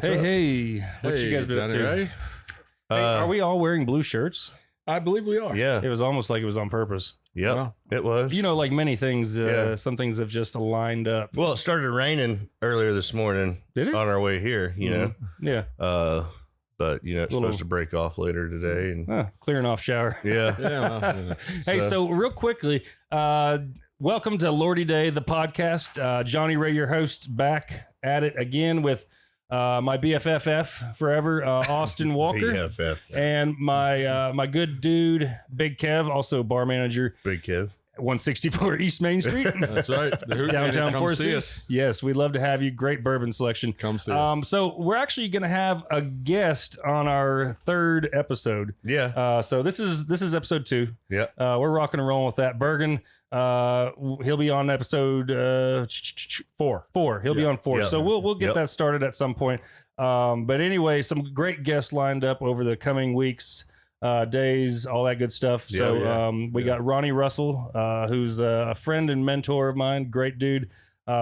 Hey, what you guys been up to? Hey, are we all wearing blue shirts? I believe we are. Yeah. It was almost like it was on purpose. Yep. Wow. It was. You know, like many things, some things have just lined up. Well, it started raining earlier this morning. Did it? On our way here, you know. Yeah. But you know, it's supposed to break off later today, and Clearing off shower. yeah. Yeah. Hey, so real quickly, welcome to Lordy Day, the podcast. Johnny Ray, your host, back at it again with my BFFF forever, Austin Walker, BFF. and my good dude, Big Kev, also bar manager, Big Kev. 164 East Main Street. That's right. The Hoot Downtown Nannie, come Forest. see us. Yes, we'd love to have you. Great bourbon selection. Come see us. So we're actually going to have a guest on our third episode. Yeah. So this is episode 2. Yeah. We're rocking and rolling with that. Bergen, he'll be on episode 4. He'll be on 4. Yep. So we'll get Yep. that started at some point. But anyway, some great guests lined up over the coming weeks, days, all that good stuff. Yeah, So yeah. we got Ronnie Russell, who's a friend and mentor of mine, great dude.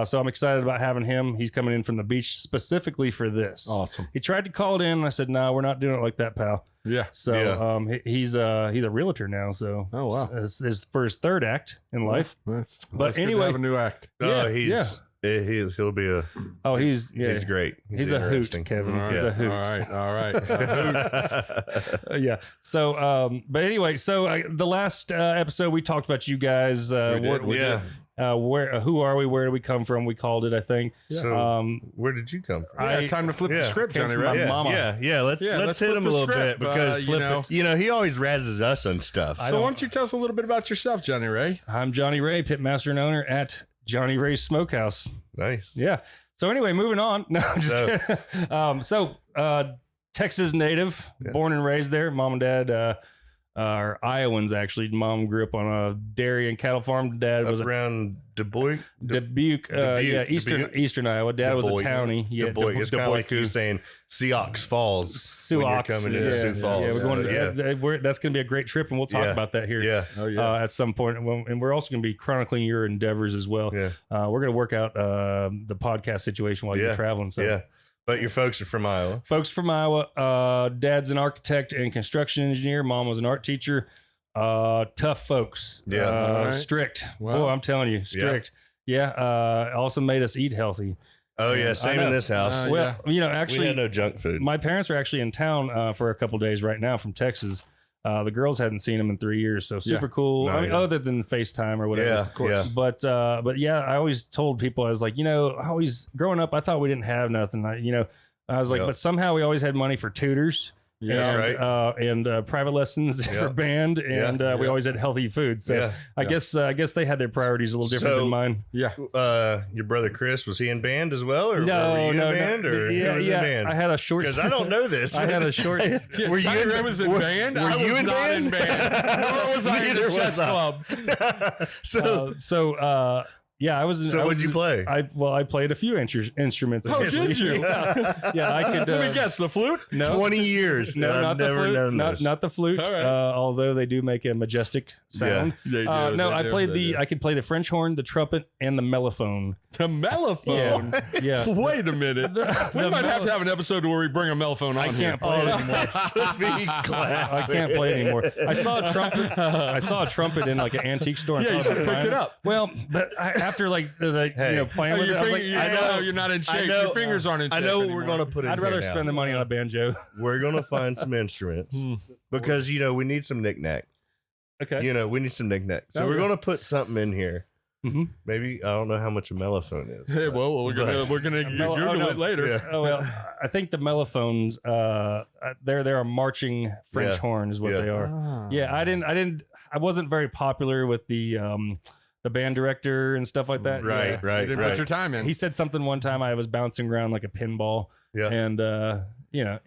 So I'm excited about having him. He's coming in from the beach specifically for this. Awesome. He tried to call it in, and I said, "No, we're not doing it like that, pal." Yeah. So he's a realtor now. So Oh, wow. it's for his third act in life. That's But good to anyway- have a new act. Yeah, He'll be a. Oh, he's great. He's a hoot, interesting. Kevin. All right. He's a hoot. All right. Yeah. So, but anyway, so the last episode we talked about you guys. Who are we? Where do we come from? We called it, I think. So, where did you come from? Yeah, time to flip the script, came Johnny, from right? my mama. Let's let's hit flip him the a little script, bit because you know. he always razzes us on stuff. So why don't you tell us a little bit about yourself, Johnny Ray? I'm Johnny Ray, pitmaster and owner at Johnny Ray's Smokehouse. Nice. Yeah. So anyway, moving on. No, I'm just kidding. Texas native, born and raised there. Mom and dad are Iowans, actually. Mom grew up on a dairy and cattle farm. Dad was around Dubuque. Dubuque, Eastern Iowa. Dad was a townie. Yeah, Dubuque. It's kind of like you saying Sioux Falls. Sioux. When you're coming to Sioux Falls. Yeah, we're going to, that's going to be a great trip, and we'll talk about that here. Yeah. Oh, yeah. At some point, and we're also going to be chronicling your endeavors as well. Yeah. We're going to work out the podcast situation while you're traveling. So. Yeah. But your folks are from Iowa. Folks from Iowa. Dad's an architect and construction engineer. Mom was an art teacher. Tough folks. Yeah. Strict. Wow. Oh, I'm telling you, strict. Yeah. Also made us eat healthy. Oh, yeah. Same in this house. Well, you know, We actually, had no junk food. my parents are actually in town for a couple days right now from Texas. The girls hadn't seen them in 3 years, so super cool. No, I mean, other than FaceTime or whatever. Yeah, Of course. yeah. But yeah, I always told people, I was like, growing up, I thought we didn't have nothing. I was like, Yep. but somehow we always had money for tutors. Yeah, and private lessons for band, and we always had healthy food. So I guess they had their priorities a little different than mine. Yeah. Your brother Chris, was he in band as well? Or were you in band? Or Yeah, who was yeah. in band? I had a short. Because I don't know this. I had a short. Were you Johnny in, Ray was in band? were I you was in not band? in band. Nor was I in Neither the chess was I. club. Yeah, I was. So what'd you play? I played a few instruments. Oh, did you? Yeah, I could. Let me guess, the flute? No, 20 years. no, I've not the never flute. known this. Not the flute. All right. Although they do make a majestic sound. They do, No, they I do, played they do. I could play the French horn, the trumpet, and the mellophone. The mellophone. Yeah. Wait a minute. We might have to have an episode where we bring a mellophone on. I can't play it anymore. This would be I classic. can't play it anymore. I saw a trumpet. I saw a trumpet in like an antique store. Yeah, you should have picked it up. Well, but after playing with it, I was like, I know you're not in shape. Your fingers aren't in shape. I know anymore. we're going to put it I'd in rather here spend the now. money on a banjo. We're going to find some instruments because, we need some knickknack. Okay. We need some knick-knack. So Okay. we're going to put something in here. Mhm. Maybe, I don't know how much a mellophone is. Hey, well, we're gonna Google it later. Yeah. Oh well, I think the mellophones. They're a marching French Yeah. horn is what Yeah. they are. Yeah, I wasn't very popular with the band director and stuff like that. Right, Yeah. right, You didn't right. put your time in. He said something one time. I was bouncing around like a pinball. Yeah. And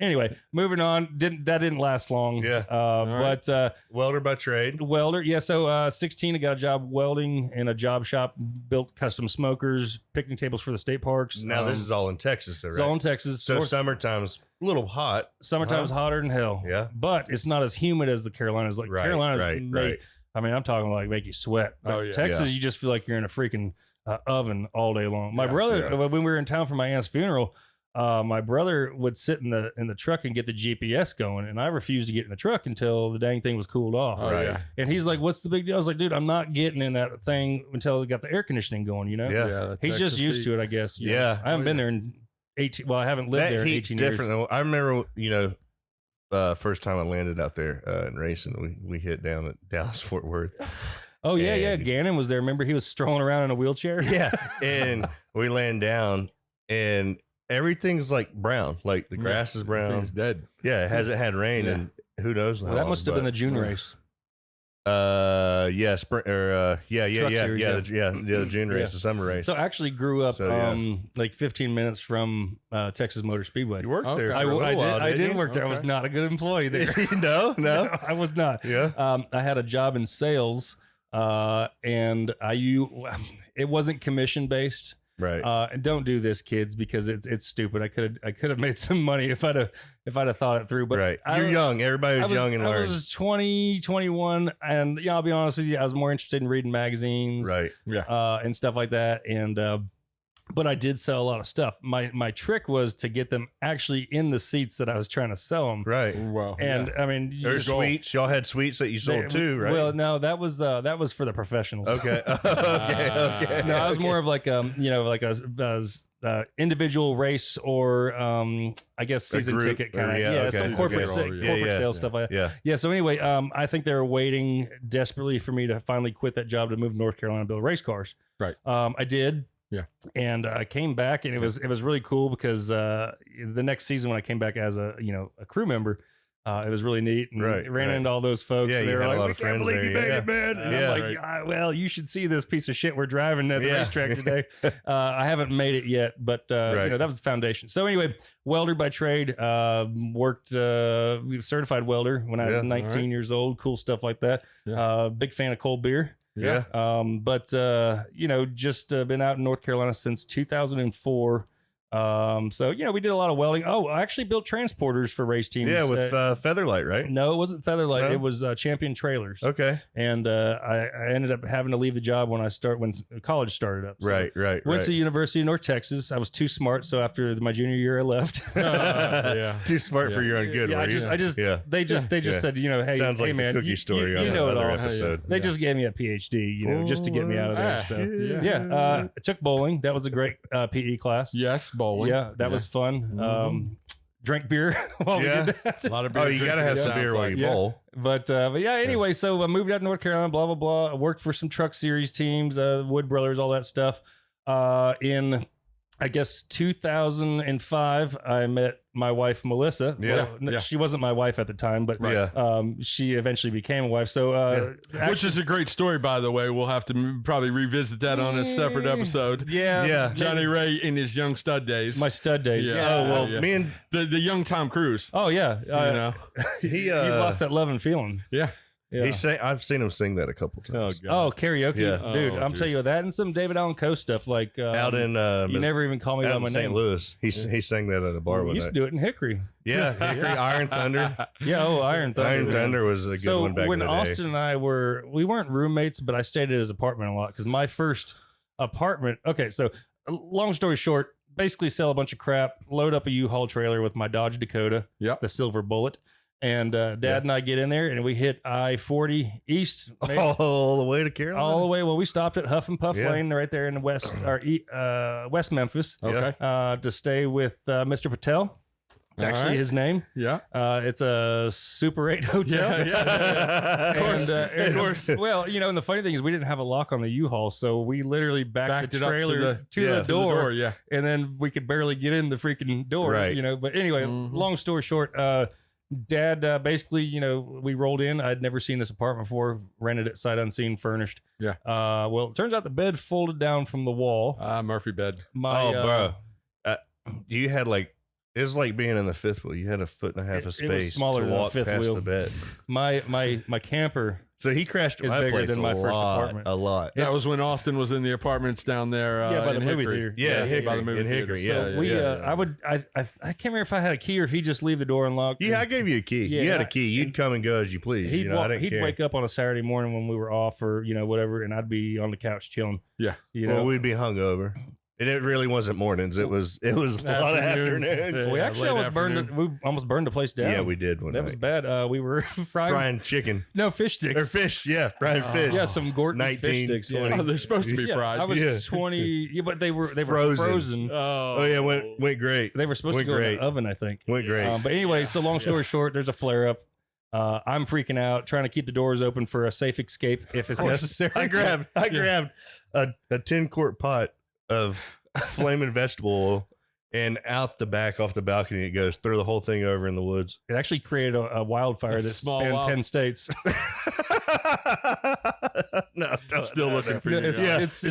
anyway, moving on. That didn't last long. Yeah. right. But Welder by trade. welder. Yeah. So 16, I got a job welding in a job shop. Built custom smokers, picnic tables for the state parks. Now, this is all in Texas, though, right? it's all in Texas. So summertime's a little hot. Summertime's hotter than hell. Yeah. But it's not as humid as the Carolinas. Like Right, Carolinas, right. I mean, I'm talking like make you sweat. But Oh, yeah. Texas, Yeah. you just feel like you're in a freaking oven all day long. My Yeah, brother, yeah. when we were in town for my aunt's funeral, my brother would sit in the truck and get the GPS going, and I refused to get in the truck until the dang thing was cooled off. Oh, yeah. And he's like, "What's the big deal?" I was like, "Dude, I'm not getting in that thing until we got the air conditioning going." You know? Yeah. He's just used to it, I guess. You know? Yeah. I haven't been there in 18. Well, I haven't lived there in 18 years. Different. I remember, first time I landed out there in racing, we hit down at Dallas Fort Worth. Oh yeah. Gannon was there. Remember, he was strolling around in a wheelchair. Yeah, and we land down, and everything's like brown, like the grass is brown. Everything's dead. Yeah, it hasn't had rain, and who knows? Well, that must have been the June race. Sprint or the June race, the summer race. So I actually grew up like 15 minutes from Texas Motor Speedway. You worked there. I did work there. I was not a good employee there. No, I was not. Yeah. I had a job in sales, and it wasn't commission based. Right. And don't do this, kids, because it's stupid. I could have made some money if I'd have thought it through. But right. You're young. Everybody was young and learned. I was 20, 21, and I'll be honest with you, I was more interested in reading magazines, right? Yeah, and stuff like that. And but I did sell a lot of stuff. My trick was to get them actually in the seats that I was trying to sell them. Right. Well, and I mean, there's sweets. Y'all had sweets that you sold too, right? Well, no, that was for the professionals. Okay. Okay. No, I was more of like like a individual race or I guess season ticket kind of some corporate sales stuff like that. Yeah. So anyway, I think they were waiting desperately for me to finally quit that job to move to North Carolina to build race cars. Right. I did. Yeah. And I came back, and it was really cool because the next season when I came back as a crew member, it was really neat. And ran into all those folks. Yeah, and they were like, "We can't believe you made it, man." And I'm like, "Well, you should see this piece of shit we're driving at the racetrack today." I haven't made it yet, but that was the foundation. So anyway, welder by trade, worked certified welder when I was 19 years old. Cool stuff like that. Big fan of cold beer. Yeah. But just been out in North Carolina since 2004. So we did a lot of welding. Oh, I actually built transporters for race teams. Yeah, with Featherlight, right? No, it wasn't Featherlight. No? It was Champion Trailers. Okay. And I ended up having to leave the job when college started up. So Right. Went to the University of North Texas. I was too smart, so after my junior year, I left. Too smart for your own good. They just said, hey, sounds like man, the cookie story on another episode. They just gave me a PhD, just to get me out of there. So I took bowling. That was a great PE class. Yes. Bowling. Yeah, that was fun. Drank beer while we did that. A lot of beer. Oh, you got to have some beer while you bowl. But anyway, so I moved out to North Carolina, blah, blah, blah. I worked for some truck series teams, Wood Brothers, all that stuff. In, I guess, 2005, I met my wife, Melissa. Yeah. Well, she wasn't my wife at the time, but she eventually became a wife. So, which is a great story, by the way. We'll have to probably revisit that on a separate episode. Yeah. Johnny Ray in his young stud days. My stud days. Yeah. Oh, well, me and the young Tom Cruise. Oh, yeah. He you've lost that love and feeling. Yeah. I've seen him sing that a couple times. Karaoke, dude! I'm telling you that, and some David Allen Coe stuff like out in you never even call me by my name. St. Louis. He sang that at a bar. We used to do it in Hickory. Yeah, Hickory, Iron Thunder. Iron Thunder. Iron Thunder was a good one back in the day. So when Austin and I we weren't roommates, but I stayed at his apartment a lot because my first apartment. Okay, so long story short, basically sell a bunch of crap, load up a U-Haul trailer with my Dodge Dakota, the Silver Bullet. And Dad and I get in there, and we hit I-40 east, all the way to Carolina. All the way. Well, we stopped at Huff and Puff Lane, right there in the West Memphis. Okay. To stay with Mr. Patel. It's actually his name. Yeah. It's a Super 8 hotel. Yeah. Of course. Well, and the funny thing is, we didn't have a lock on the U-Haul, so we literally backed the trailer to the door. And then we could barely get in the freaking door. Right. But anyway, long story short. Dad, basically, we rolled in. I'd never seen this apartment before. Rented it sight unseen, furnished. Yeah. Well, it turns out the bed folded down from the wall. Murphy bed. Bro, you had it was like being in the fifth wheel. You had a foot and a half of space. It was smaller than the fifth wheel. The bed. My camper. So he crashed at my place than my first apartment. A lot. That was when Austin was in the apartments down there. By the movie Hickory. theater. By the movie theater. So I can't remember if I had a key or if he'd just leave the door unlocked. Yeah, I gave you a key. You had a key. You'd come and go as you please. He'd care. wake up on a Saturday morning when we were off or whatever, and I'd be on the couch chilling. Yeah. Well, we'd be hungover. And it really wasn't mornings. It was a lot of afternoons. We actually almost burned the place down. Yeah, we did. That was bad. We were frying chicken. No, fish sticks. Or fish, yeah. Frying fish. Yeah, some Gorton's fish sticks. 20. Oh, they're supposed to be fried. I was 20, but they were frozen. Oh yeah, went great. They were supposed to go in the oven, I think. Went great. But anyway, so long story short, there's a flare up. I'm freaking out, trying to keep the doors open for a safe escape if it's necessary. I grabbed a 10-quart pot of flaming vegetable oil, and out the back off the balcony it goes, throw the whole thing over in the woods. It actually created a wildfire that spanned 10 states. No, still looking for you. It's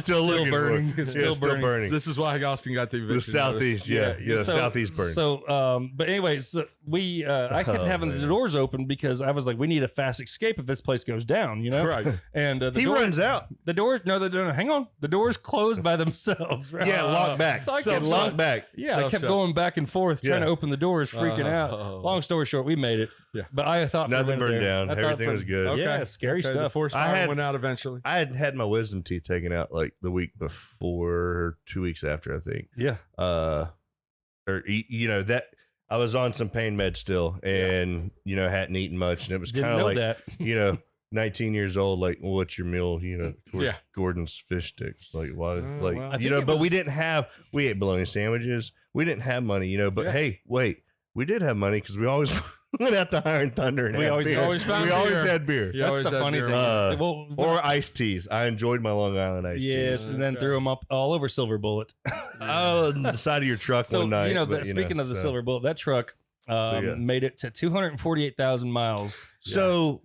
still burning. It's still burning. This is why Austin got the eviction The southeast, notice. southeast burning. So, but anyway, so I kept having the doors open because I was like, we need a fast escape if this place goes down, Right. And he runs out. The doors, no, hang on. The doors closed by themselves. Right? Yeah, lock back. So I kept lock back. Yeah, I kept going back and forth trying to open the doors, freaking out. Long story short, we made it. Yeah. But I thought nothing burned down. Everything was good. Okay. Yeah, scary The stuff. force fire went out eventually. I had my wisdom teeth taken out like the week before, 2 weeks after, I think. Yeah. That I was on some pain meds still, and hadn't eaten much, and it was kind of like that. 19 years old, like, well, what's your meal? Gordon's fish sticks. Like, why? But we ate bologna sandwiches. We didn't have money, but hey, wait, we did have money because we always went out to Iron Thunder and we had always beer. always found we beer. always had beer. That's the funny thing. Or iced teas. I enjoyed my Long Island iced teas. Yes, and then threw them up all over Silver Bullet. On the side of your truck one night. Speaking of the Silver Bullet, that truck made it to 248,000 miles. So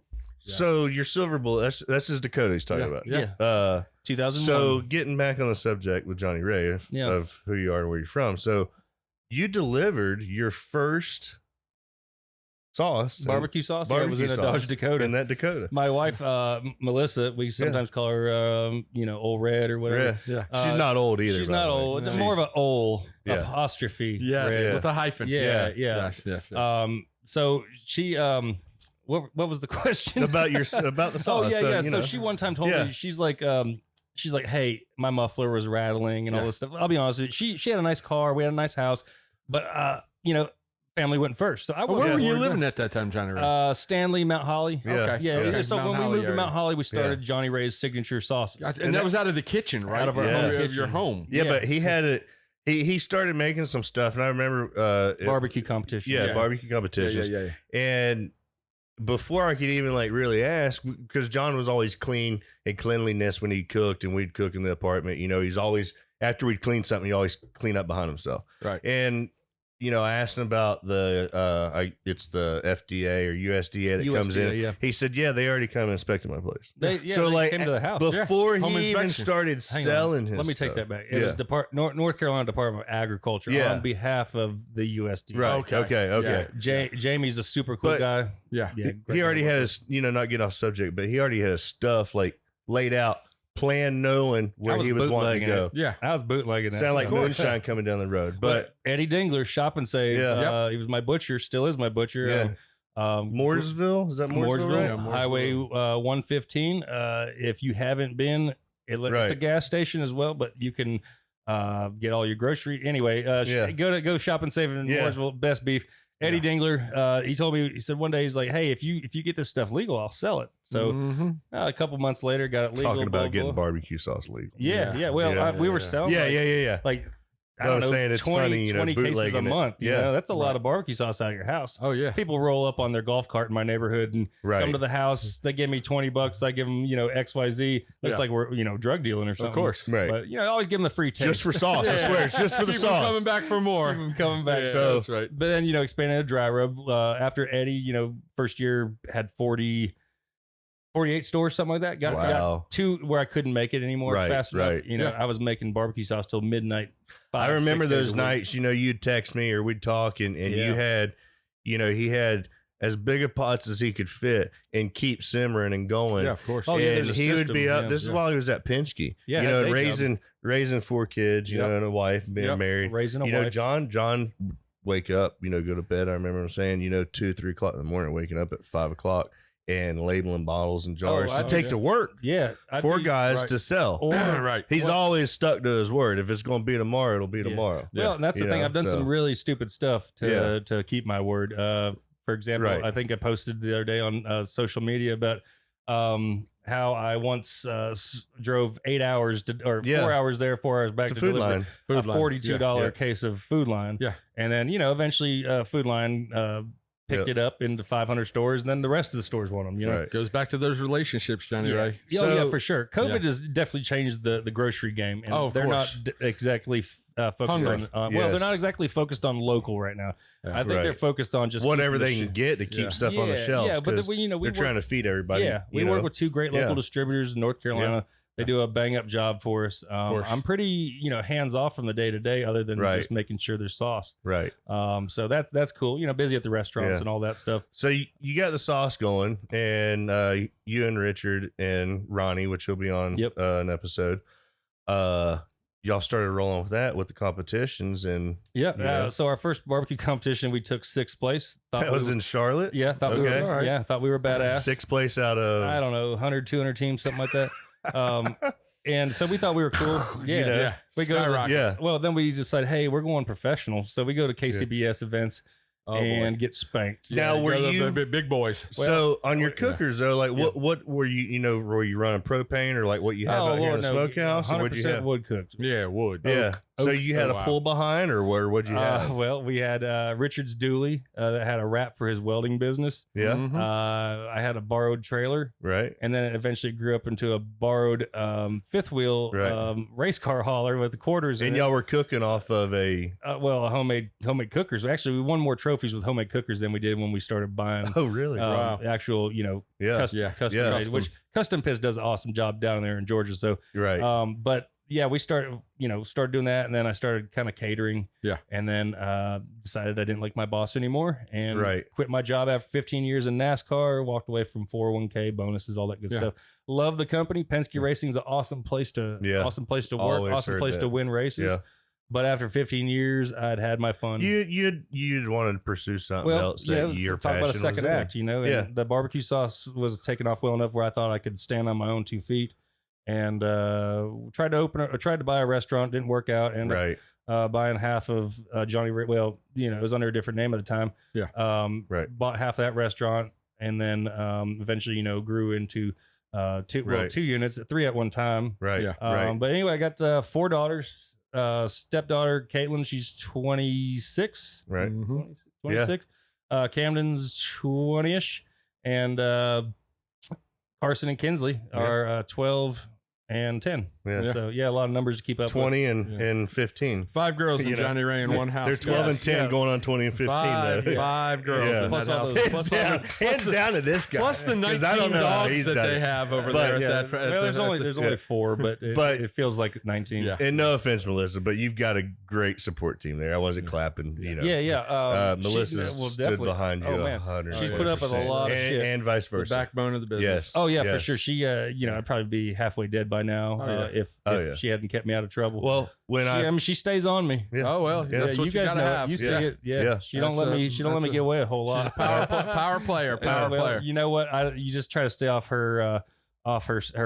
your Silver Bullet, that's his Dakota he's talking about. Yeah. 2001. So getting back on the subject with Johnny Ray of who you are and where you're from. So you delivered your first sauce, barbecue sauce. I was in a Dodge Dakota. In that Dakota. My wife, Melissa, we sometimes call her, Old Red or whatever. Yeah. She's not old either. She's not old. No. More of an old apostrophe. Yes. Red. With a hyphen. Yeah. Yes. So she, what was the question about the sauce? Oh yeah. So she one time told me, she's like, hey, my muffler was rattling and all this stuff. I'll be honest with you. She had a nice car. We had a nice house, but family went first. So where were you living at that time, Johnny Ray? Stanley, Mount Holly. Yeah. Okay. Yeah. So Mount when Holly we moved to area. Mount Holly, we started Johnny Ray's signature sauces. Gotcha. And that was out of the kitchen, right? Out of our home kitchen. Of your home. Yeah, but he had it. He started making some stuff, and I remember barbecue competition. Barbecue competitions. Yeah. And before I could even really ask, because John was always clean and cleanliness when he cooked, and we'd cook in the apartment. He's always, after we'd clean something, he always clean up behind himself. Right. And I asked him about it's the FDA or USDA that comes in. Yeah. He said, they already come and inspected my place. They came to the house before Home he even inspection. started selling his Let me stuff. take that back. It was North Carolina Department of Agriculture on behalf of the USDA. Right. Okay. Jamie's a super cool guy. Yeah. He already had his, not get off subject, but he already had his stuff like laid out, planned, knowing where he was wanting to go. Yeah. I was bootlegging that. Sound like stuff. moonshine coming down the road. But Eddie Dingler, Shop and Save. He was my butcher, still is my butcher. Mooresville? Is that Mooresville? Mooresville, Highway 115. If you haven't been, it's a gas station as well, but you can get all your grocery. Anyway, go Shop and Save in Mooresville. Best beef. Eddie Dingler, he told me, he said one day, he's like, hey, if you get this stuff legal, I'll sell it. So a couple months later, got it legal. Talking about getting barbecue sauce legal. Yeah. Well, we were selling. Like I don't know, saying it's 20 funny, cases a month. You know, that's a lot Right. of barbecue sauce out of your house. Oh yeah. People roll up on their golf cart in my neighborhood and come to the house. They give me $20. I give them, XYZ. Looks like we're, drug dealing or something. Of course. Right. But, always give them the free taste. Just for sauce. I swear. It's just for the Keep 'em sauce. coming back for more. Keep 'em coming back. Yeah, So, that's right. but then, expanded a dry rub. After Eddie, first year had 48 stores, something like that. Got two where I couldn't make it anymore fast enough. I was making barbecue sauce till midnight. I remember those nights, you'd text me or we'd talk and you had, he had as big of pots as he could fit and keep simmering and going. Yeah, of course. Oh, yeah, and there's a he would system, be up. yeah. This is while he was at Penske. Yeah, and raising 4 kids, and a wife, being married. Raising a wife. John wake up, go to bed. I remember him saying, 2, 3 o'clock in the morning, waking up at 5 o'clock. and labeling bottles and jars I to take to work. Yeah, for guys to sell. Or right. He's always stuck to his word. If it's going to be tomorrow, it'll be tomorrow. Well, and that's the thing. I've done some really stupid stuff to keep my word. For example, I think I posted the other day on social media about how I once drove 8 hours or 4 hours there, 4 hours back to Food deliver Line. a $42 case of Food Line. Yeah. And then, eventually Food Line picked it up into 500 stores, and then the rest of the stores want them, Right. Goes back to those relationships, Johnny Ray. Yeah, for sure. COVID has definitely changed the grocery game. And of they're course. not exactly focused on, well, they're not exactly focused on local right now. I think they're focused on just whatever they can get to keep stuff on the shelves. Yeah, but they're trying to feed everybody. Yeah, we work with 2 great local distributors in North Carolina. They do a bang up job for us. I'm pretty, hands off from the day to day, other than just making sure there's sauce. Right. So that's cool. Busy at the restaurants and all that stuff. So you got the sauce going, and you and Richard and Ronnie, which will be on an episode. Y'all started rolling with that with the competitions, and so our first barbecue competition, we took 6th place. That was in Charlotte. Yeah, thought we were. Thought we were badass. 6th place out of I don't know 100, 200 teams, something like that. And so we thought we were cool. Yeah. We go. Well, then we decided, hey, we're going professional. So we go to KCBS events and get spanked. Now, were you the big boys? So on your cookers though, like what were you? Were you running propane or like what you have out here in the Smokehouse? 100% wood cooked. Yeah, wood. Yeah. So you had a pull behind, or what'd you have? Well, we had Richard's Dooley that had a wrap for his welding business. Yeah. I had a borrowed trailer. Right. And then it eventually grew up into a borrowed fifth wheel race car hauler with the quarters. And y'all were cooking off of a homemade cookers. Actually, we won more trophies with homemade cookers than we did when we started buying. Oh, really? Actual, custom made, which Custom Pits does an awesome job down there in Georgia. So but yeah, we started doing that, and then I started kind of catering. Yeah. And then decided I didn't like my boss anymore, and quit my job after 15 years in NASCAR, walked away from 401k, bonuses, all that good stuff. Love the company. Penske Racing is an awesome place to work, awesome place to win races. Yeah. But after 15 years, I'd had my fun. You'd wanted to pursue something else. You're talking about a second act, and the barbecue sauce was taking off well enough where I thought I could stand on my own 2 feet. And tried to buy a restaurant, didn't work out, and buying half of Johnny Ray. Well, it was under a different name at the time. Yeah. Bought half that restaurant, and then eventually, grew into 2 units, 3 at one time. Right. Yeah. But anyway, I got 4 daughters. Stepdaughter Caitlin, she's 26. Right. 26. Camden's 20ish, and Carson and Kinsley are 12 and 10. Yeah. So a lot of numbers to keep up 20 and 15. 5 girls and Johnny Ray in one house. They're 12 and 10 going on 20 and 15. Five girls in that house. Hands down to this guy. Plus the 19 dogs that they have over there. There's only 4, but it feels like 19. Yeah. And no offense, Melissa, but you've got a great support team there. I wasn't clapping, Melissa stood behind you 100. She's put up with a lot of shit. And vice versa. The backbone of the business. Yes. Oh, yeah, for sure. She, I'd probably be halfway dead by now if she hadn't kept me out of trouble. Well, she stays on me. Yeah. Oh well, that's what you guys know. You see it. Yeah. She don't let me get away a whole lot. She's a power player. Player. You know what? You just try to stay off her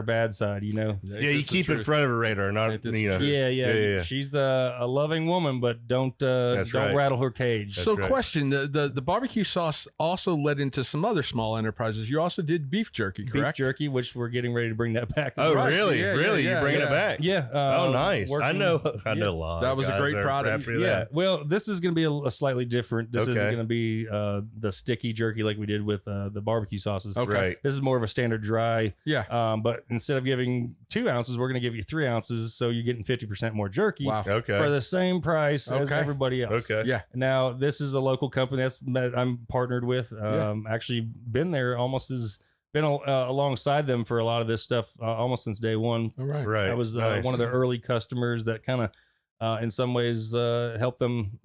bad side, Yeah, you keep in front of her radar, not Yeah. She's a loving woman, but don't rattle her cage. So, question: the barbecue sauce also led into some other small enterprises. You also did beef jerky, correct? Beef jerky, which we're getting ready to bring that back. Oh, really? Really? You bringing it back? Yeah. Oh, nice. I know a lot. That was a great product. Yeah. Well, this is going to be a slightly different. This isn't going to be the sticky jerky like we did with the barbecue sauces. Okay. Right. This is more of a standard dry. Yeah. But instead of giving 2 ounces, we're going to give you 3 ounces, so you're getting 50% more jerky. Wow. Okay. For the same price as everybody else. Okay. Yeah. Now, this is a local company that I'm partnered with. Actually, been there alongside them for a lot of this stuff almost since day one. All right. Right. I was one of the early customers that kind of, in some ways, helped them,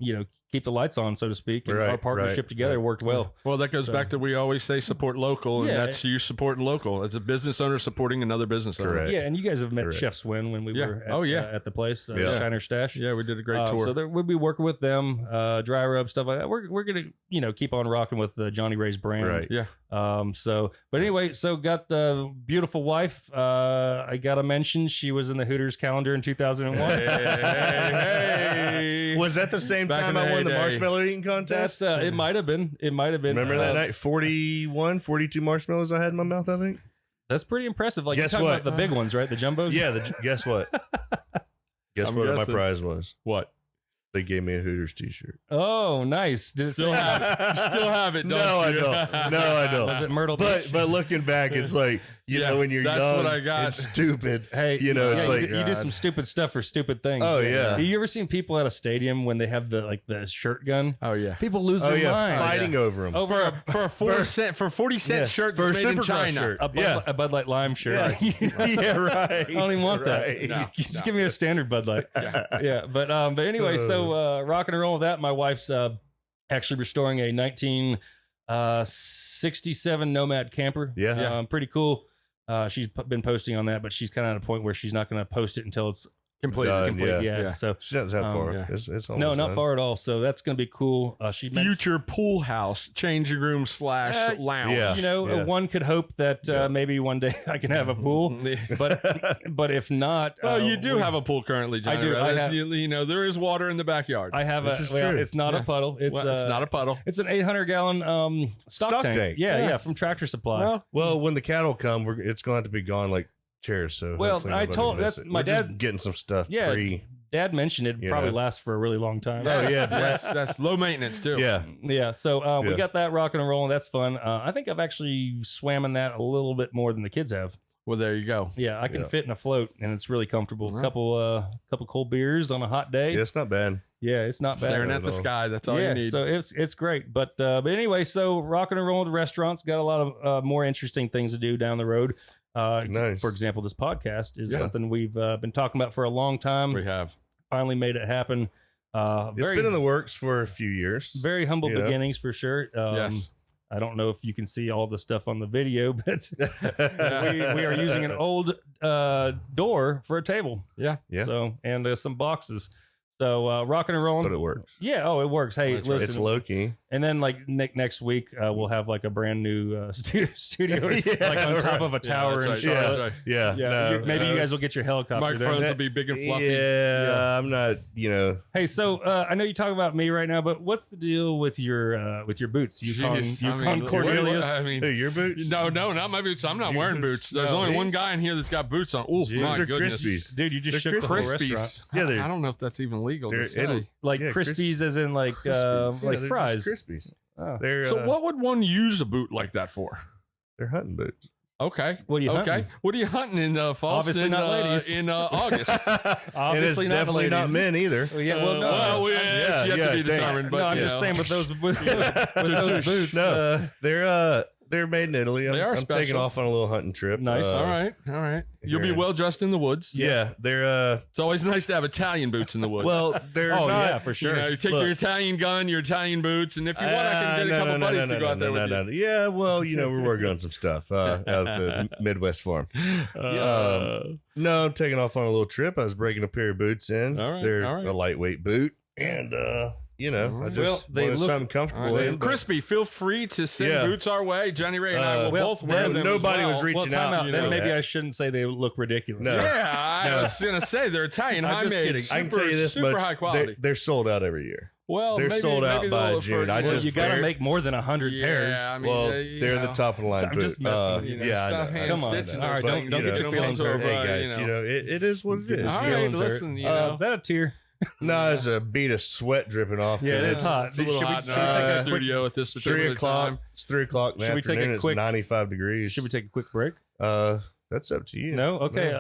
keep the lights on, so to speak. And our partnership together worked well. Well, that goes back to we always say support local, and that's you supporting local. It's a business owner supporting another business owner. Yeah, and you guys have met Chef Swin when we were at the place, Shiner Stash. Yeah, we did a great tour. So we'll be working with them, dry rub, stuff like that. We're going to, keep on rocking with Johnny Ray's brand. Right. Yeah. But anyway, so got the beautiful wife. I got to mention she was in the Hooters calendar in 2001. Hey. Was that the same time I won the marshmallow eating contest? It might have been. Remember that night? 42 marshmallows I had in my mouth, I think. That's pretty impressive. Like, guess you're talking what? about the big ones, right? The jumbos? Yeah, guess what? Guess what my prize was? What? They gave me a Hooters t-shirt. Oh, nice. Did it still have it? Still have it? No, I don't. No, I don't. Was it Myrtle Beach? But looking back, it's like when you're young, what I got. and stupid. Hey, it's like you do some stupid stuff for stupid things. Oh yeah. Have you ever seen people at a stadium when they have the shirt gun? Oh yeah. People lose their mind fighting over them. For a 40-cent shirt that's made in China. Shirt. A Bud Light Lime shirt. Yeah, right. I don't even want that. No, just give me a standard Bud Light. Yeah. But anyway, so rocking and rolling with that. My wife's actually restoring a 1967 Nomad camper. Yeah. Pretty cool. She's been posting on that, but she's kind of at a point where she's not going to post it until it's complete. Yeah. So she's not that far. Yeah. It's no, not done. far at all. So that's going to be cool. Future pool house, changing room / lounge. Yeah. One could hope that maybe one day I can have a pool, but if not, well, you do have a pool currently, Johnny. I do. There is water in the backyard. I have it's not a puddle. It's not a puddle. It's an 800-gallon stock tank. Yeah, from Tractor Supply. Well, when the cattle come, it's going to have to be gone like chairs. So I told my dad just getting some stuff. Dad mentioned it probably lasts for a really long time. Oh yeah, that's low maintenance too. Yeah. So we got that rocking and rolling. That's fun. I think I've actually swam in that a little bit more than the kids have. Well, there you go. Yeah, I can fit in a float, and it's really comfortable. Right. Couple cold beers on a hot day. Yeah, it's not bad. Yeah, it's not bad. Staring at the sky. That's all you need. So it's great. But anyway, so rocking and rolling with restaurants, got a lot of more interesting things to do down the road. Nice. For example, this podcast is something we've been talking about for a long time. We have finally made it happen. It's been in the works for a few years. Very humble beginnings for sure. Yes. I don't know if you can see all the stuff on the video, but we are using an old door for a table. Yeah. So and some boxes. So rocking and rolling. But it works. Yeah. Oh, it works. Hey, That's listen. It's low key. And then like next week we'll have like a brand new studio like on top of a tower in Charlotte. Yeah. No, maybe you guys will get your helicopter. Microphones will be big and fluffy. Yeah, I'm not. Hey, so I know you talk about me right now, but what's the deal with your boots? Yukon Cornelius. I mean, your boots? No, not my boots. I'm not wearing boots. There's only one guy in here that's got boots on. Oh my goodness, Crispies. Dude, you just shook the whole restaurant. Yeah, I don't know if that's even legal to say. Like Crispies, as in like fries. Crispies. Oh. So what would one use a boot like that for? They're hunting boots. Okay. What are you hunting? What are you hunting in Fallston? Obviously not ladies. In August. Obviously and it's definitely not men either. Well, yeah, well, no. It's yet to be determined. But I'm just saying with those boots. No, they're made in Italy. I'm taking off on a little hunting trip. Nice. All right. You'll be well dressed in the woods. Yeah, they're. It's always nice to have Italian boots in the woods. Well, they're. Oh not, yeah, for sure. You take your Italian gun, your Italian boots, and if you want, I can get a couple buddies to go out there with you. Yeah, well, we're working on some stuff out at the Midwest farm. No, I'm taking off on a little trip. I was breaking a pair of boots in. They're a lightweight boot, and I just wanted something comfortable in. Crispy, feel free to send boots our way. Johnny Ray and I will both wear them. Nobody was reaching out. Then maybe I shouldn't say they look ridiculous. No. Yeah, I was gonna say they're Italian, high made. I can tell you this super much: high quality. They're sold out every year. Well, they're sold out by June. You got to make more than 100 pairs. I mean, they're the top of the line. I'm just messing. Come on. All right, don't get your feelings hurt. Hey guys, it is what it is. All right, listen. Is that a tear? No, it's a bead of sweat dripping off. Yeah, it's hot. It's a little hot in the studio at this 3 o'clock. It's 3 o'clock in the afternoon. It's 95 degrees. Should we take a quick break? That's up to you. No? Okay.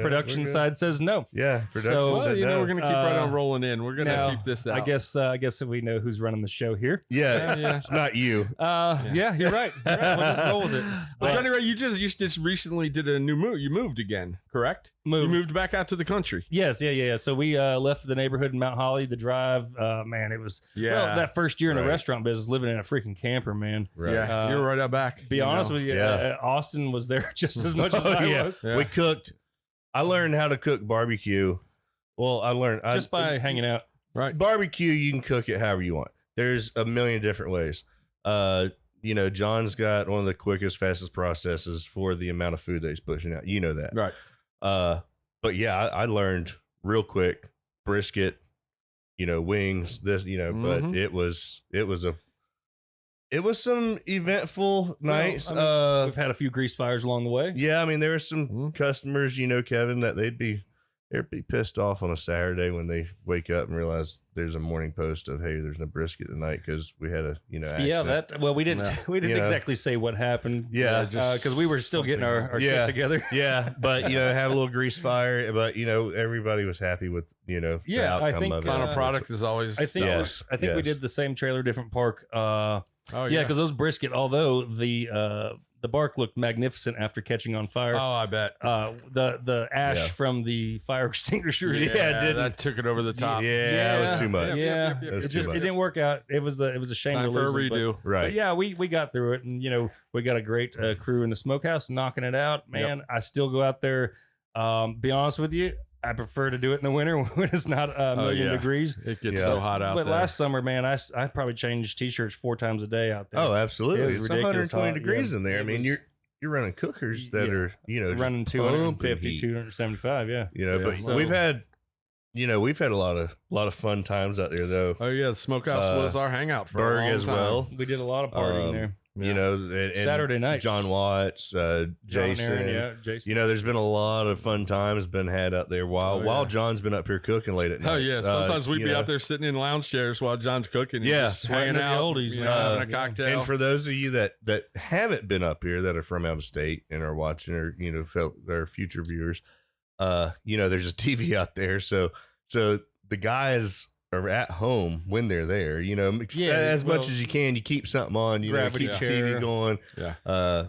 Production side says no. Yeah. Production So, said no. we're going to keep right on rolling in. We're going to keep this out. I guess we know who's running the show here. Yeah. It's not you. Yeah, you're right. We'll just roll with it. But Johnny Ray, you just recently did a new move. You moved again, correct? You moved back out to the country. Yes, yeah. So we left the neighborhood in Mount Holly. The drive, man, it was that first year in the restaurant business, living in a freaking camper, man. Right. Yeah, you were right out back. Be honest with you, Austin was there just as much as I was. Yeah. We cooked. I learned how to cook barbecue. Well, I learned just by hanging out. Right. Barbecue, you can cook it however you want. There's a million different ways. John's got one of the quickest, fastest processes for the amount of food that he's pushing out. You know that. Right. But yeah, I learned real quick brisket, wings, this, but it was some eventful nights. We've had a few grease fires along the way. Yeah, I mean, there were some customers, Kevin, that they'd be pissed off on a Saturday when they wake up and realize there's a morning post of, hey, there's no brisket tonight because we had a accident. Yeah, we didn't exactly say what happened. Yeah, because we were still getting our shit together. Yeah, but had a little grease fire, but everybody was happy with the outcome I think of it. Final product is always. I think we did the same trailer, different park. Because those brisket, although the bark looked magnificent after catching on fire. Oh, I bet. The ash from the fire extinguishers. That took it over the top. Yeah, it was too much. It didn't work out. It was a shame Time to for a lose redo. It, right. But we got through it, and we got a great crew in the Smokehouse knocking it out. Man, I still go out there. Be honest with you, I prefer to do it in the winter when it's not a million degrees. It gets so hot out there. But last summer, man, I probably changed T-shirts 4 times a day out there. Oh, absolutely. It's 120 degrees in there. I mean, you're running cookers that are, running 250, 275. Yeah. But we've had a lot of fun times out there though. Oh yeah. The Smokehouse was our hangout for a long as time. well. We did a lot of partying there. And Saturday night. John Watts, Jason. Aaron, Jason. There's been a lot of fun times been had out there while John's been up here cooking late at night. Oh yeah, sometimes we'd be out there sitting in lounge chairs while John's cooking. Just hanging out, oldies, having a cocktail. And for those of you that haven't been up here, that are from out of state and are watching, or felt their future viewers, there's a TV out there, so the guys are at home when they're there, as much as you can, you keep something on, keep TV going.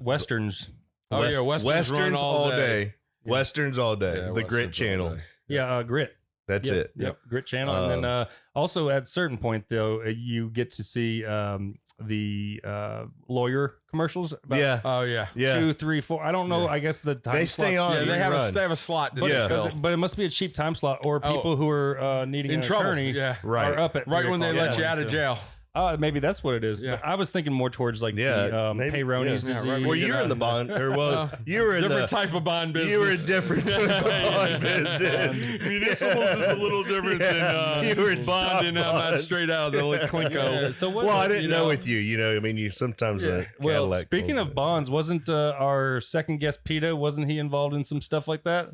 Westerns. Westerns all day. Westerns all day. The Westerns Grit channel. Grit. That's it. Yep. Grit channel. And then also at a certain point though, you get to see the lawyer commercials. About 2, 3, 4. I don't know. Yeah. I guess the time they stay on. Yeah, they have a slot. But it must be a cheap time slot, or people who are needing an attorney are up at right when they let you out of jail. Maybe that's what it is. Yeah. But I was thinking more towards like the Peyronie's disease. Well, you're in the bond, you were in different type of bond business. You were a different type of bond business. Municipals is a little different than bonding out straight out of the Clinko. So I didn't know with you. I mean, you sometimes. Well, speaking of bonds, wasn't our second guest Peta? Wasn't he involved in some stuff like that?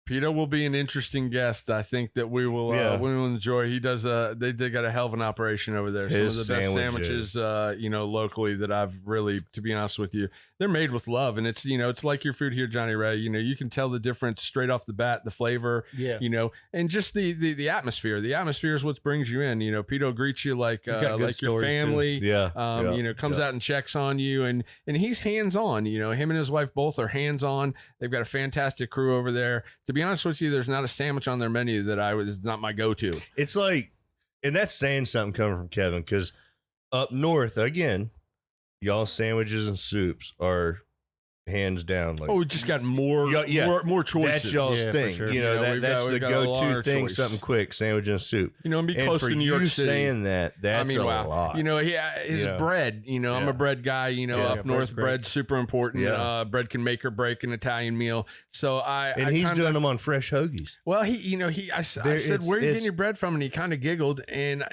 Peter will be an interesting guest. I think that we will enjoy. He does they got a hell of an operation over there. His Some of the best sandwiches locally that I've really, to be honest with you, they're made with love, and it's it's like your food here, Johnny Ray. You can tell the difference straight off the bat, the flavor, and just the atmosphere. The atmosphere is what brings you in. Peter greets you like your family. Comes out and checks on you, and he's hands on. Him and his wife both are hands on. They've got a fantastic crew over there. To be honest with you, there's not a sandwich on their menu that is not my go-to. It's like, and that's saying something coming from Kevin, because up north, again, y'all sandwiches and soups are hands down. Like, we just got more choices. That's y'all's thing. Sure. That's the go-to thing. Choice. Something quick, sandwich and soup. And be close to New York City. Saying that's a lot. His bread. I'm a bread guy. Up north, bread's super important. Bread can make or break an Italian meal. So he's doing them on fresh hoagies. Well, I said, where are you getting your bread from? And he kind of giggled, and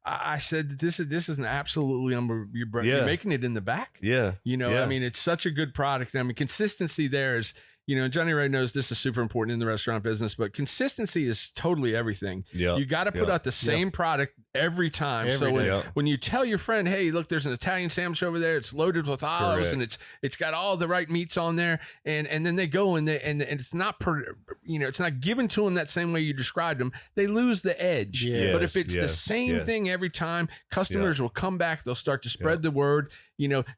I said that this is an absolutely you're making it in the back. Yeah. I mean, it's such a good product. I mean, consistency there is Johnny Ray knows this is super important in the restaurant business, but consistency is totally everything. Yeah. You got to put out the same product every time. When you tell your friend, hey, look, there's an Italian sandwich over there. It's loaded with olives and it's got all the right meats on there. And then they go and it's not, it's not given to them that same way you described them. They lose the edge. Yes, but if it's the same thing every time, customers will come back. They'll start to spread the word.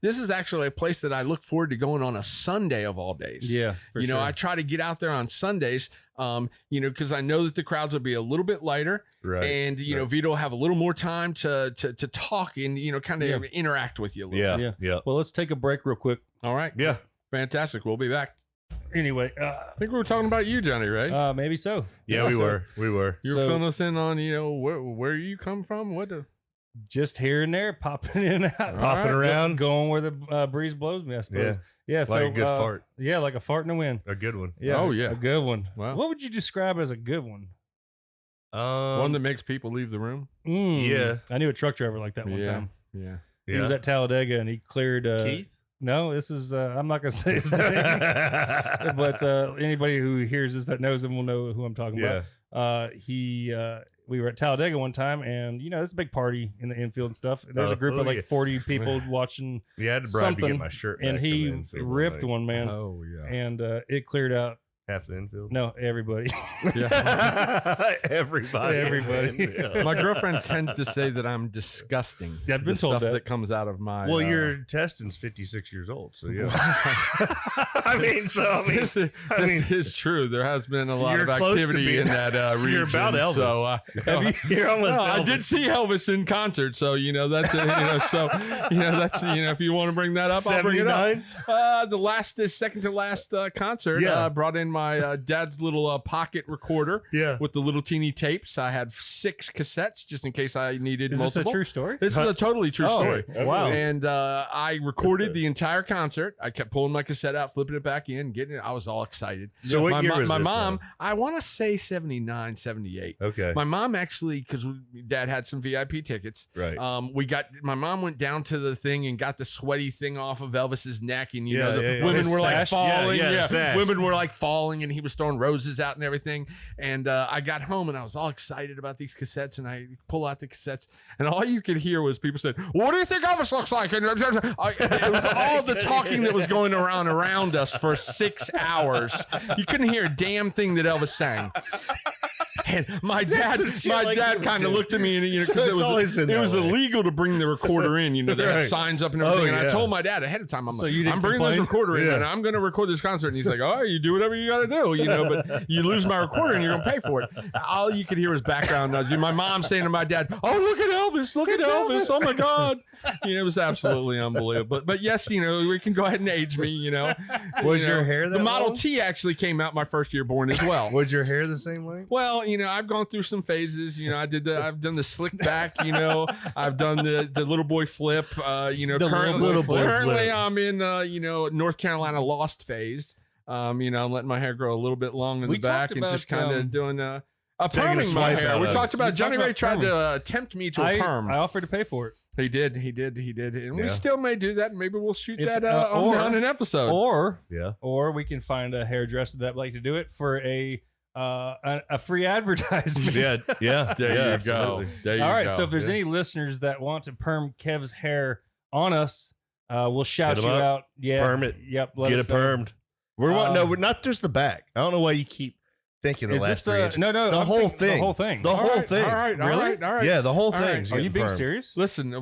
This is actually a place that I look forward to going on a Sunday of all days. Yeah. Sure. I try to get out there on Sundays, because I know that the crowds will be a little bit lighter, and Vito will have a little more time to talk and kind of interact with you a little bit. Yeah. Well, let's take a break real quick. All right. Yeah. Fantastic. We'll be back. Anyway, I think we were talking about you, Johnny, right? Maybe so. Yeah, we were. You were filling us in on where you come from. Just here and there, popping in and out, popping around, going where the breeze blows me, I suppose. Yeah, like a good fart. Yeah, like a fart in the wind. A good one. Yeah. Oh, yeah. A good one. Wow. What would you describe as a good one? One that makes people leave the room. Yeah. I knew a truck driver like that one time. Yeah. He was at Talladega and he cleared. Keith? No, this is. I'm not going to say his name. But anybody who hears this that knows him will know who I'm talking about. We were at Talladega one time, and it's a big party in the infield and stuff. And there's a group of like 40 people watching. Yeah, I had to bribe something, to get my shirt back and he ripped one, man. Oh yeah, and it cleared out half the infield. No, everybody. Everybody. My girlfriend tends to say that I'm disgusting. I've been told stuff that comes out of my. Well, your intestine's 56 years old, so yeah. This is true. There has been a lot of activity in that region. You're about Elvis. So you're almost. I did see Elvis in concert, so that's that's if you want to bring that up, I'll bring it up. The second to last concert, brought in my dad's little pocket recorder with the little teeny tapes. I had 6 cassettes just in case I needed multiple. Is this a true story? This is a totally true story. Wow. And I recorded the entire concert. I kept pulling my cassette out, flipping it back in, getting it. I was all excited. So what year was my this mom, now? I want to say 79, 78. Okay. My mom actually, because dad had some VIP tickets. Right. My mom went down to the thing and got the sweaty thing off of Elvis's neck. And, women were like falling. Women were like falling and he was throwing roses out and everything. And I got home and I was all excited about these cassettes and I pull out the cassettes and all you could hear was people said, "What do you think Elvis looks like?" And it was all the talking that was going around us for 6 hours. You couldn't hear a damn thing that Elvis sang. And my dad kind of looked at me and because it was illegal to bring the recorder in. They had signs up and everything. And I told my dad ahead of time, I'm bringing this recorder in and I'm going to record this concert. And he's like, "Oh, you do whatever you got to do, but you lose my recorder and you're going to pay for it." All you could hear was background noise. My mom saying to my dad, "Oh, look at Elvis! Look at Elvis! Oh my God!" It was absolutely unbelievable. But yes, we can go ahead and age me. Was your hair that the Model long? T actually came out my first year born as well. Was your hair the same way? Well, I've gone through some phases. I've done the slick back. I've done the little boy flip. Currently I'm in North Carolina lost phase. I'm letting my hair grow a little bit long in the back and just kind of doing perming my hair. We talked about Johnny Ray tried to tempt me to a perm. I offered to pay for it. He did. And we still may do that. And maybe we'll shoot that on an episode. Or we can find a hairdresser that would like to do it for a free advertisement. Yeah. There you go. All right. So if there's any listeners that want to perm Kev's hair on us, we'll shout you out. Yeah. Perm it. Yep. Get it permed. We're not just the back. I don't know why you keep thinking the last 3 inches. No. The whole thing. The whole thing. The whole thing. All right. Yeah, the whole thing. Are you being serious? Listen,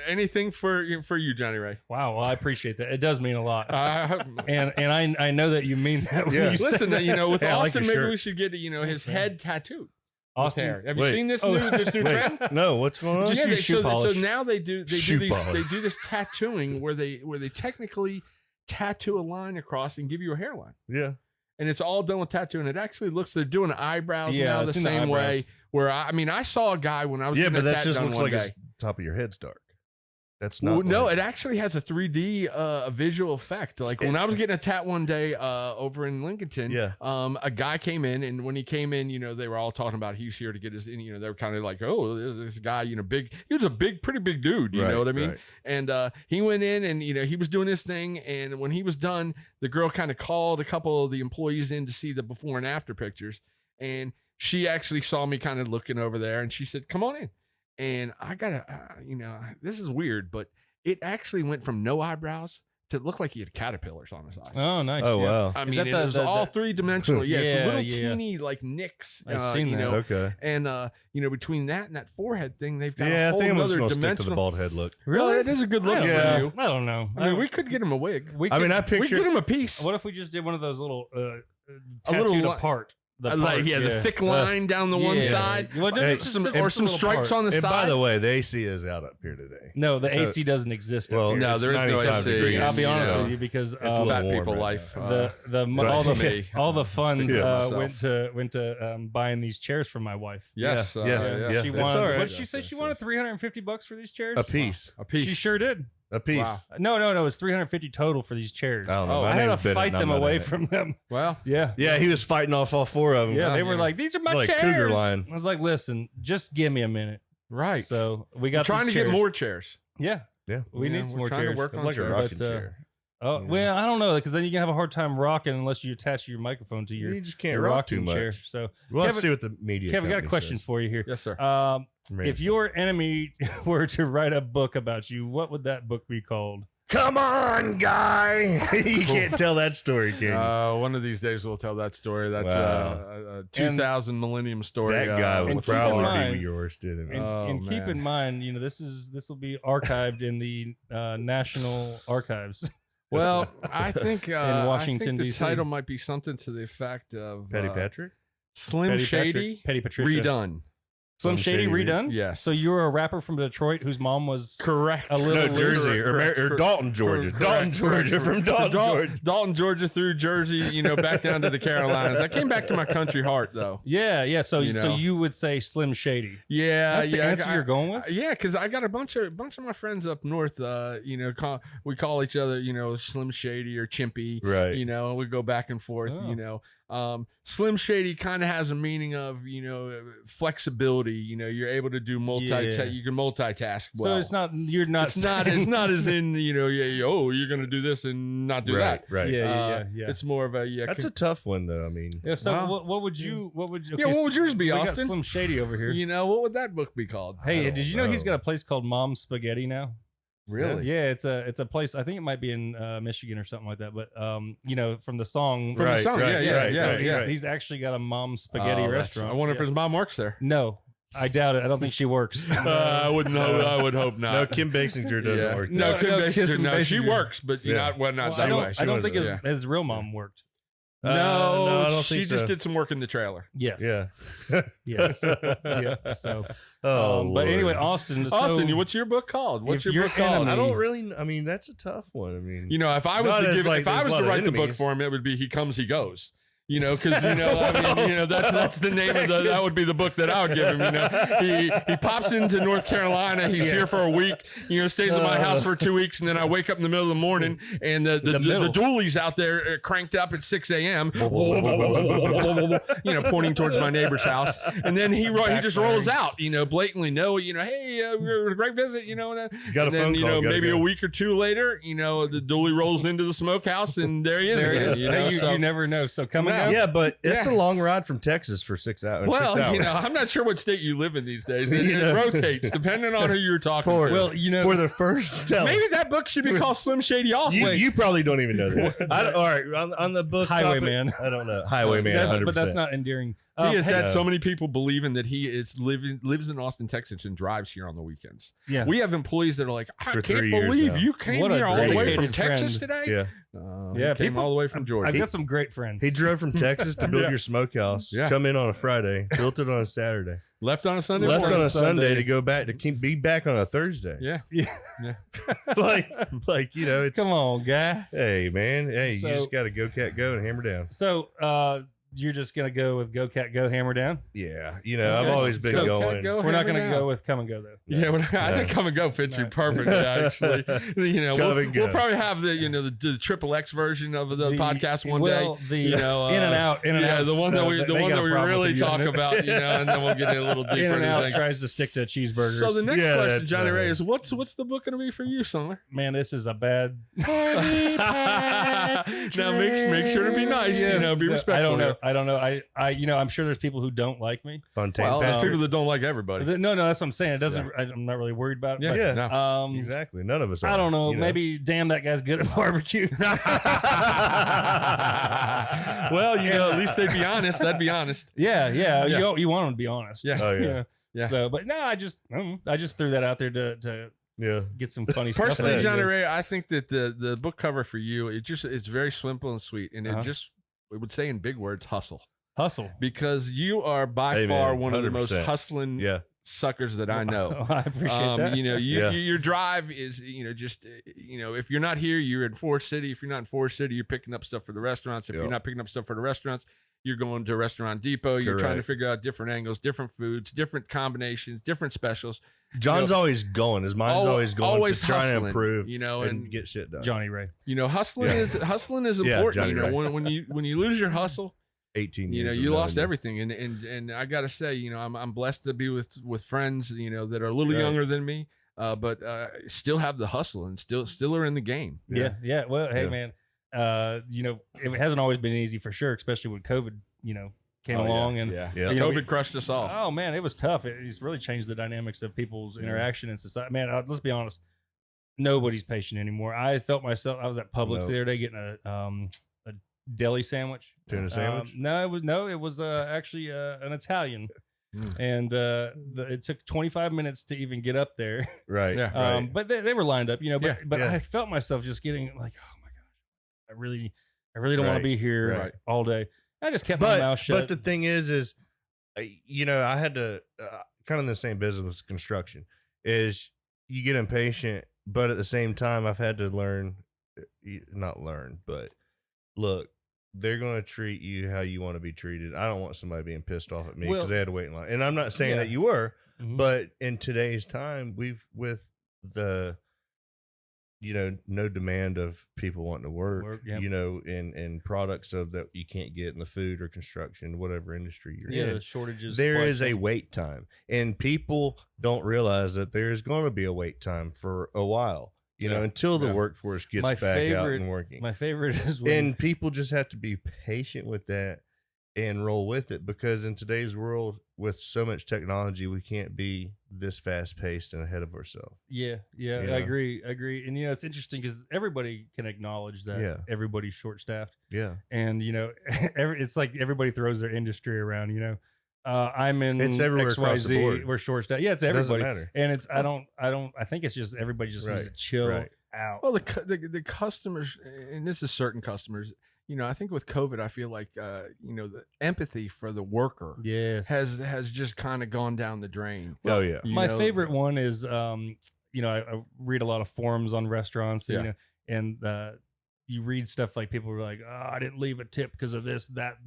anything for you, Johnny Ray. Wow. Well, I appreciate that. It does mean a lot. And I know that you mean that. When you listen, with Austin, maybe shirt. We should get his head tattooed. Austin, hair. Have you seen this new trend? No, what's going on? Just use shoe polish. So now they do this tattooing where they technically tattoo a line across and give you a hairline. Yeah. And it's all done with tattoo, and it actually looks. They're doing eyebrows now the same way. Where I saw a guy when I was getting but a that tattoo just done looks one like day. the top of your head's dark. That's not. No, it actually has a 3D visual effect. Like when I was getting a tat one day over in Lincolnton, a guy came in, and when he came in, they were all talking about he's here to get his. They were kind of like, oh, this guy, big. He was a pretty big dude. You know what I mean? Right. And he went in, and he was doing his thing, and when he was done, the girl kind of called a couple of the employees in to see the before and after pictures, and she actually saw me kind of looking over there, and she said, "Come on in." And I gotta, this is weird, but it actually went from no eyebrows to look like he had caterpillars on his eyes. Oh, nice. Oh, wow. I mean, it was all three-dimensional. Yeah, it's a little teeny, like, nicks. I've seen that. Okay. And, between that and that forehead thing, they've got a I whole think I'm other going to stick to dimensional. the bald head look. Really? Well, it is a good look for you. I don't know. I mean, we could get him a wig. I picture... We could get him a piece. What if we just did one of those little tattooed apart? The thick line down the one side, or some stripes on the side. By the way, the AC is out up here today. No, the AC doesn't exist. Well, no, there is no AC. I'll be honest with you because fat people life. All the funds went to buying these chairs for my wife. Yes, She wanted. What did she say? She wanted $350 for these chairs. A piece. She sure did. A piece. Wow. No. It's $350 total for these chairs. I don't know. I had to fight them away from them. Well, yeah, he was fighting off all four of them. Yeah, they were like, "These are my chairs." Cougar line. I was like, "Listen, just give me a minute." Right. So we got trying to get more chairs. Yeah. We need some more trying chairs. to work on like chairs. a rocking chair. Oh well, I don't know because then you can have a hard time rocking unless you attach your microphone to your. You just can't rock too much. Chair. So let's see what the media. Kevin, got a question for you here. Yes, sir. If your enemy were to write a book about you, what would that book be called? Come on, guy! You can't tell that story, can you? One of these days we'll tell that story. That's a 2000 millennium story. That guy would probably be yours, didn't it? And keep in mind, this will be archived in the National Archives. Well, I think in Washington, the D.C. title might be something to the effect of Petty Patrick, Slim Shady, Petty Patricia redone. Slim Shady redone? Yes. So you were a rapper from Detroit whose mom was correct. A little Jersey or Dalton, Georgia. Dalton, Georgia, from Dalton, Georgia. Dalton, Georgia through Jersey, back down to the Carolinas. I came back to my country heart though. Yeah. So you would say Slim Shady. Yeah, that's the answer you're going with. Yeah, because I got a bunch of my friends up north. We call each other, Slim Shady or Chimpy. Right. We go back and forth. Slim Shady kind of has a meaning of flexibility. You're able to do you can multitask well. So it's not it's not as in you're gonna do this and not do that. Right. Yeah. It's more of a That's a tough one though. I mean, what would yours be, we Austin? Got Slim Shady over here. What would that book be called? Hey, did you know he's got a place called Mom's Spaghetti now? Really? Yeah, it's a place. I think it might be in Michigan or something like that. But from the song, yeah. He's actually got a Mom's Spaghetti restaurant. I wonder if his mom works there. No, I doubt it. I don't think she works. I would hope not. No, Kim Basinger doesn't work. No, Kim Basinger. No, she works, but not anyway. I don't think his real mom worked. No, I don't think she just did some work in the trailer. Yes. Yeah. Yes. Yeah. So. But anyway, Austin, what's your book called? What's your book called? I don't really. I mean, that's a tough one. I mean, if I was to write the book for him, it would be He Comes, He Goes. Because that's the name of that would be the book that I would give him. He pops into North Carolina. He's here for a week. Stays at my house for 2 weeks, and then I wake up in the middle of the morning, and the dualies out there cranked up at 6 a.m. Pointing towards my neighbor's house, and then he just rolls out. Blatantly, hey, we're a great visit. Got a phone call. Maybe a week or two later, the dually rolls into the Smokehouse, and there he is again. You never know. So coming. Yeah, but it's a long ride from Texas for 6 hours. Well, I'm not sure what state you live in these days. It rotates depending on who you're talking to. Well, for the first tell. Maybe that book should be called Slim Shady Austin. You probably don't even know that. All right, on the book Highwayman. I don't know. Highwayman, 100%. But that's not endearing. He has had so many people believing that he lives in Austin, Texas, and drives here on the weekends. Yeah, we have employees that are like, I can't believe you came here all the way from Texas today. Yeah, came all the way from Georgia. I've got some great friends. He drove from Texas to build your smokehouse. Yeah. Come in on a Friday, built it on a Saturday. Left on a Sunday. Left on a Sunday to go back to be back on a Thursday. Yeah. like it's. Come on, guy. Hey man, you just got to go cat go and hammer down. So you're just gonna go with Go Cat Go Hammer Down? Yeah, I've always been going. We're not gonna go with Come and Go though. Yeah, I think Come and Go fits you perfect. Actually, we'll probably have the triple X version of the podcast one day. The In and Out, the one that we really talk about, and then we'll get a little deeper. In and Out tries to stick to cheeseburgers. So the next question, Johnny Ray, is what's the book gonna be for you, Summer? Man, this is a bad. Now make sure to be nice. Be respectful. I don't know. I'm sure there's people who don't like me. There's people that don't like everybody. No, that's what I'm saying. It doesn't. I'm not really worried about it. Yeah. Exactly. None of us are. I don't know. Maybe damn that guy's good at barbecue. Well, at least they'd be honest. That'd be honest. Yeah. You want them to be honest. Yeah. Oh yeah. So, but no, I just threw that out there to get some funny stuff. Personally, Johnny Ray, I think that the book cover for you, it's very simple and sweet, and it would say in big words, hustle, because you are by far one 100%. Of the most hustling suckers that I know. I appreciate that. Your drive is if you're not here, you're in Forest City. If you're not in Forest City, you're picking up stuff for the restaurants. If you're not picking up stuff for the restaurants, you're going to Restaurant Depot. You're trying to figure out different angles, different foods, different combinations, different specials. John's always going. His mind's always going. Always to trying hustling, to improve, and get shit done. Johnny Ray. Hustling is important. When you lose your hustle, 18 years. You lost everything. And I gotta say, I'm blessed to be with friends, that are a little younger than me, but still have the hustle and still are in the game. Yeah. Well, hey man, it hasn't always been easy for sure, especially when COVID, came along and COVID crushed us all. Oh man, it was tough. It's really changed the dynamics of people's interaction in society. Man, let's be honest, nobody's patient anymore. I felt myself. I was at Publix the other day getting a deli sandwich, tuna sandwich. It was actually an Italian. And it took 25 minutes to even get up there. Right. Right. But they were lined up, but I felt myself just getting like, oh my gosh, I really don't want to be here all day. I just kept my mouth shut. But the thing is, I had to kind of in the same business with construction is you get impatient, but at the same time, I've had to but look, they're going to treat you how you want to be treated. I don't want somebody being pissed off at me because they had to wait in line. And I'm not saying that you were, but in today's time, with the no demand of people wanting to work, and products of that you can't get in the food or construction, whatever industry you're in. Shortages. There is a wait time, and people don't realize that there is going to be a wait time for a while, until the workforce gets back out and working. My favorite is and people just have to be patient with that and roll with it, because in today's world with so much technology, we can't be this fast paced and ahead of ourselves. Yeah. I agree. And it's interesting because everybody can acknowledge that everybody's short staffed. Yeah. And it's like everybody throws their industry around, I'm in it's everywhere across the board. We're short staffed. Yeah, it's everybody. Doesn't matter. And it's I think it's just everybody just needs to chill out. Well, the customers, and this is certain customers, I think with COVID, I feel like the empathy for the worker has just kind of gone down the drain. Oh yeah. My favorite one is I read a lot of forums on restaurants, and you read stuff like people were like, oh, I didn't leave a tip because of this, that.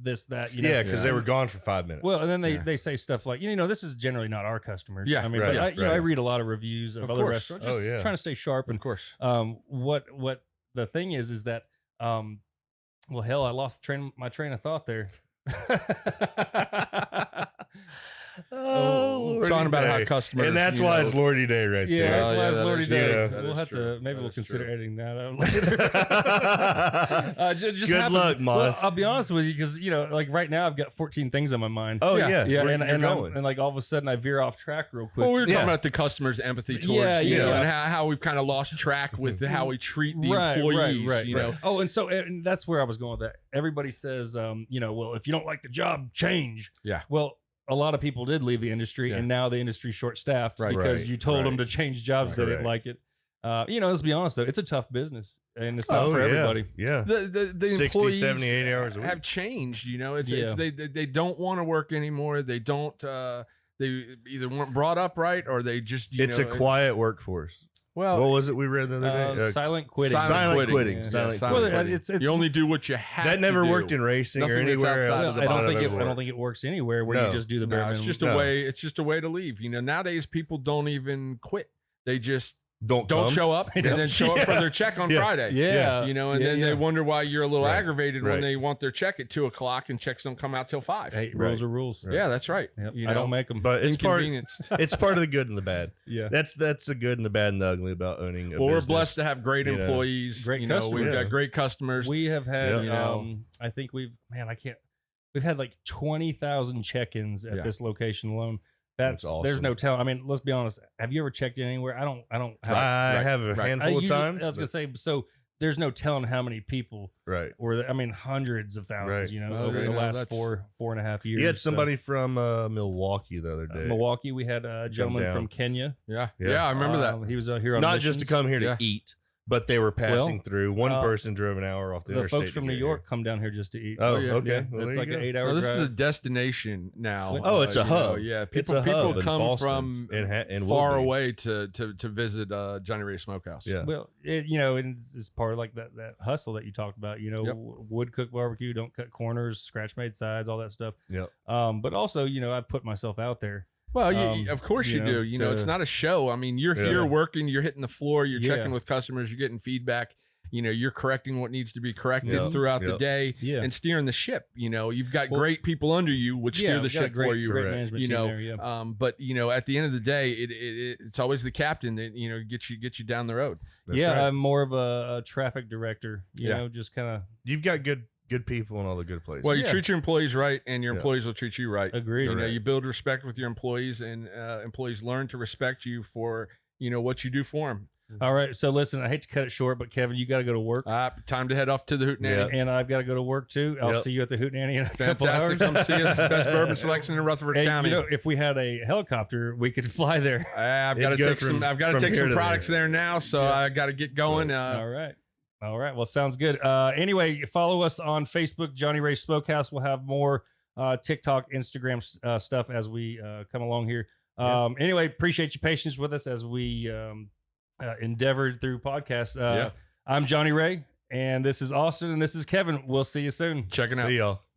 Yeah, because they were gone for 5 minutes. Well, and then they say stuff like, this is generally not our customers. Yeah, I mean, I read a lot of reviews of other restaurants, just trying to stay sharp. And of course, what the thing is that, well, hell, I lost my train of thought there. Talking about how customers, and that's why it's Lordy Day right there. Yeah, that's why it's Lordy Day. Yeah. We'll have to we'll consider editing that out later. Good luck, Moss. Well, I'll be honest with you, because like right now I've got 14 things on my mind. Oh yeah, and like all of a sudden I veer off track real quick. Well, we were talking about the customer's empathy towards and how we've kind of lost track with how we treat the employees. Right. Oh, and that's where I was going with that. Everybody says, well, if you don't like the job, change. Yeah. Well, a lot of people did leave the industry, and now the industry's short-staffed because you told them to change jobs. They didn't like it. Let's be honest though, it's a tough business, and it's not for everybody. Yeah, the 60, employees 70, 80 hours a week have changed. It's they don't want to work anymore. They don't. They either weren't brought up right, or they just. It's a quiet workforce. Well, what was it we read the other day? Silent quitting. Silent quitting. Yeah. Silent Silent quitting. It's you only do what you have. That never to worked do. in racing Nothing or that's anywhere outside else. of the I don't bottom think of I don't think it works anywhere where you just do the bare minimum. It's just a way. It's just a way to leave. You know, nowadays people don't even quit. They just don't show up and then show up for their check on Friday. Yeah. You know, and then they wonder why you're a little aggravated when Right. they want their check at 2:00 and checks don't come out till 5. Hey, rules are rules. Yeah, that's right. Yep. You I know, don't make them. But it's part, inconvenience. it's part of the good and the bad. Yeah. That's the good and the bad and the ugly about owning a Well, we're business. blessed to have great you know. employees. Great you know, customers. we've Yeah. got great customers. We have had, Yeah. I think we've had like 20,000 check-ins at this location alone. That's awesome. There's no telling. I mean, let's be honest. Have you ever checked in anywhere? I don't have. I have a handful of times. I was gonna say, so there's no telling how many people, right. or hundreds of thousands. Right. You know, Oh, over yeah, the no, last that's- 4.5 years. You had so, somebody from Milwaukee the other day. Milwaukee. We had a gentleman down. from Kenya. yeah, Yeah. I remember that. He was here on Not just to missions. come here to Yeah. eat, but they were passing through. One uh, person drove an hour off the The interstate folks from to New get York come down here just to eat. Here. Oh, Oh, yeah, okay. yeah. Well, It's there like you an go. 8-hour Well, this drive. is a destination now. Oh, it's a you know, hub. yeah, It's people a hub people in come Fallston from and far will be. away to visit Johnny Ray Smokehouse. Yeah. Well, and it's part of like that hustle that you talked about. You know, Yep. wood cook barbecue, don't cut corners, scratch made sides, all that stuff. Yep. But also, I put myself out there. Well, of course you do. You know, it's to- not a show. I mean, you're Yeah. here working, you're hitting the floor, you're Yeah. checking with customers, you're getting feedback. You know, you're correcting what needs to be corrected Yeah. throughout the Yep. day Yeah. and steering the ship. You know, you've got Well, great people under you which steer the we've got a ship for you. Great Correct. management You team know, there, yeah. but you know, at the end of the day, it's always the captain that gets you down the road. That's yeah, right. I'm more of a traffic director. You Yeah. know, just kind of You've got good people in all the good places. Well, you Yeah. treat your employees right, and your Yeah. employees will treat you right. agree. You know, Correct. you build respect with your employees, and employees learn to respect you for what you do for them. All right, so listen, I hate to cut it short, but Kevin, you got to go to work, Time to head off to the Hoot Nannie. and I've got to go to work too. I'll Yep. see you at the Hoot Nannie in a couple Fantastic! hours. Come see us. Best bourbon selection in Rutherford Hey, County. if we had a helicopter, we could fly there. I've got to It'd go take some. from- I've got to from take here some to products there. there now, so Yeah. I got to get going. All right. Well, sounds good. Anyway, follow us on Facebook, Johnny Ray Smokehouse. We'll have more TikTok, Instagram stuff as we come along here. Anyway, appreciate your patience with us as we endeavored through podcasts. I'm Johnny Ray, and this is Austin, and this is Kevin. We'll see you soon. Checking out. See y'all.